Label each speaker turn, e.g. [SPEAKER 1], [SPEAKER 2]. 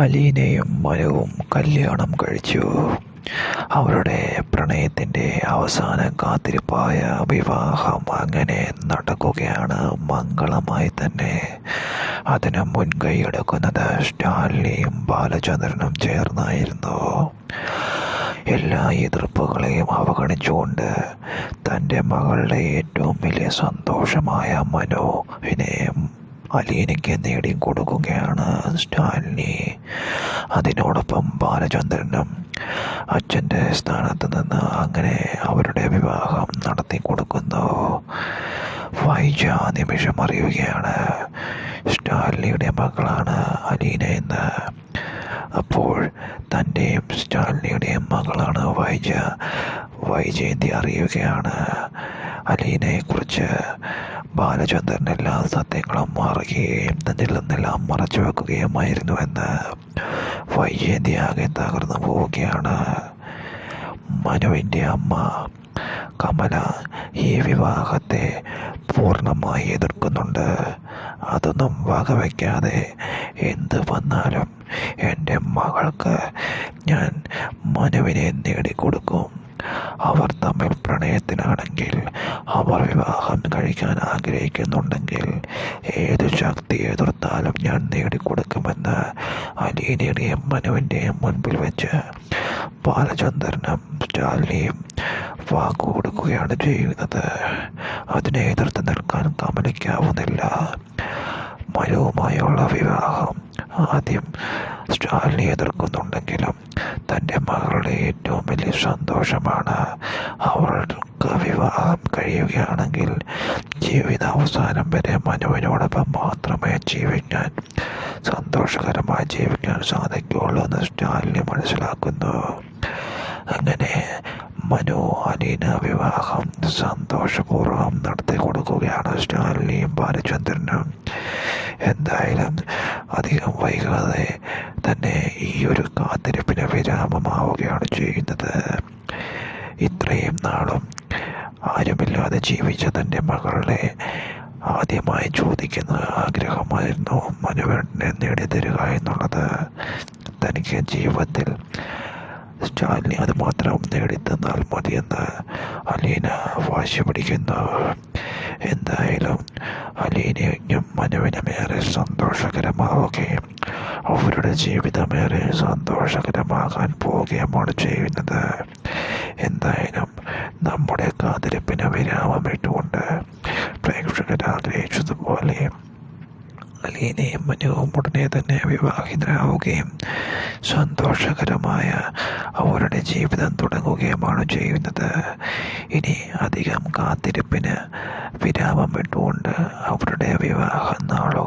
[SPEAKER 1] അലീനയും മനുവും കല്യാണം കഴിച്ചു. അവരുടെ പ്രണയത്തിൻ്റെ അവസാന കാത്തിരിപ്പായ വിവാഹം അങ്ങനെ നടക്കുകയാണ് മംഗളമായി തന്നെ. അതിന് മുൻകൈയെടുക്കുന്നത് സ്റ്റാലിനിയും ബാലചന്ദ്രനും ചേർന്നായിരുന്നു. എല്ലാ എതിർപ്പുകളെയും അവഗണിച്ചുകൊണ്ട് തൻ്റെ മകളുടെ ഏറ്റവും വലിയ സന്തോഷമായ മനുവിനെ അലീനയ്ക്ക് നേടിക്കൊടുക്കുകയാണ് സ്റ്റാലിനി. അതിനോടൊപ്പം ബാലചന്ദ്രനും അച്ഛൻ്റെ സ്ഥാനത്ത് നിന്ന് അങ്ങനെ അവരുടെ വിവാഹം നടത്തി കൊടുക്കുന്നു. വൈജ നിമിഷം അറിയുകയാണ് സ്റ്റാലിനിയുടെ മകളാണ് അലീന എന്ന്. അപ്പോൾ തൻ്റെയും സ്റ്റാലിനിയുടെയും മകളാണ് വൈജയന്തി അറിയുകയാണ്. അലീനയെക്കുറിച്ച് ബാലചന്ദ്രൻ എല്ലാ സത്യങ്ങളും മാറുകയും തന്നിൽ നിന്നെല്ലാം മറച്ചു വെക്കുകയുമായിരുന്നുവെന്ന് വൈജയന്തി ആകെ തകർന്നു പോവുകയാണ്. മനുവിൻ്റെ അമ്മ കമല ഈ വിവാഹത്തെ പൂർണ്ണമായി എതിർക്കുന്നുണ്ട്. അതൊന്നും വകവയ്ക്കാതെ എന്ത് വന്നാലും എൻ്റെ മകൾക്ക് ഞാൻ മനുവിനെ നേടിക്കൊടുക്കും. അവർ തമ്മിൽ പ്രണയത്തിലാണെങ്കിൽ, അവർ വിവാഹം കഴിക്കാൻ ആഗ്രഹിക്കുന്നുണ്ടെങ്കിൽ ഏതു ശക്തി എതിർത്താലും ഞാൻ നേടിക്കൊടുക്കുമെന്ന് അലീനയുടെയും മനുവിൻ്റെയും മുൻപിൽ വെച്ച് ബാലചന്ദ്രനും സ്റ്റാലിനിയും വാക്കുകൊടുക്കുകയാണ് ചെയ്യുന്നത്. അതിനെ എതിർത്ത് നിൽക്കാൻ കമലയ്ക്കാവുന്നില്ല. മനുവുമായുള്ള വിവാഹം ആദ്യം സ്റ്റാലിനി എതിർക്കുന്നുണ്ടെങ്കിലും തൻ്റെ മകളുടെ ഏറ്റവും വലിയ സന്തോഷമാണ്. അവൾക്ക് വിവാഹം കഴിയുകയാണെങ്കിൽ ജീവിതാവസാനം വരെ മനുവിനോടൊപ്പം മാത്രമേ സന്തോഷകരമായി ജീവിക്കാൻ സാധിക്കുകയുള്ളൂ എന്ന് സ്റ്റാലിനി മനസ്സിലാക്കുന്നു. അങ്ങനെ മനു അലീന വിവാഹം സന്തോഷപൂർവ്വം നടത്തി കൊടുക്കുകയാണ് സ്റ്റാലിനിയും ബാലചന്ദ്രനും. എന്തായാലും അധികം വൈകാതെ തന്നെ ഈ ഒരു കാത്തിരിപ്പിന് വിരാമമാവുകയാണ് ചെയ്യുന്നത്. ഇത്രയും നാളും ആരുമില്ലാതെ ജീവിച്ച തൻ്റെ മകളുടെ ആദ്യമായി ചോദിക്കുന്ന ആഗ്രഹമായിരുന്നു മനുവിനെ നേടിത്തരിക എന്നുള്ളത്. തനിക്ക് ജീവിതത്തിൽ സ്റ്റാലിനി അത് മാത്രം നേടിത്തന്നാൽ മതിയെന്ന് അലീന വാശി പിടിക്കുന്നു. എന്തായാലും അലീനയും മനുവിനുമേറെ സന്തോഷകരമാവുകയും അവരുടെ ജീവിതമേറെ സന്തോഷകരമാകാൻ പോവുകയുമാണ് ചെയ്യുന്നത്. എന്തായാലും നമ്മുടെ കാത്തിരിപ്പിന് വിരാമമിട്ടുകൊണ്ട് പ്രേക്ഷകർ ആഗ്രഹിച്ചതുപോലെ അലീനയും മനുവും ഉടനെ തന്നെ വിവാഹിതരാവുകയും സന്തോഷകരമായ അവരുടെ ജീവിതം തുടങ്ങുകയുമാണ് ചെയ്യുന്നത്. ഇനി അധികം കാത്തിരിപ്പിന് വിരാമം വിട്ടുകൊണ്ട് അവരുടെ വിവാഹ നാളുകൾ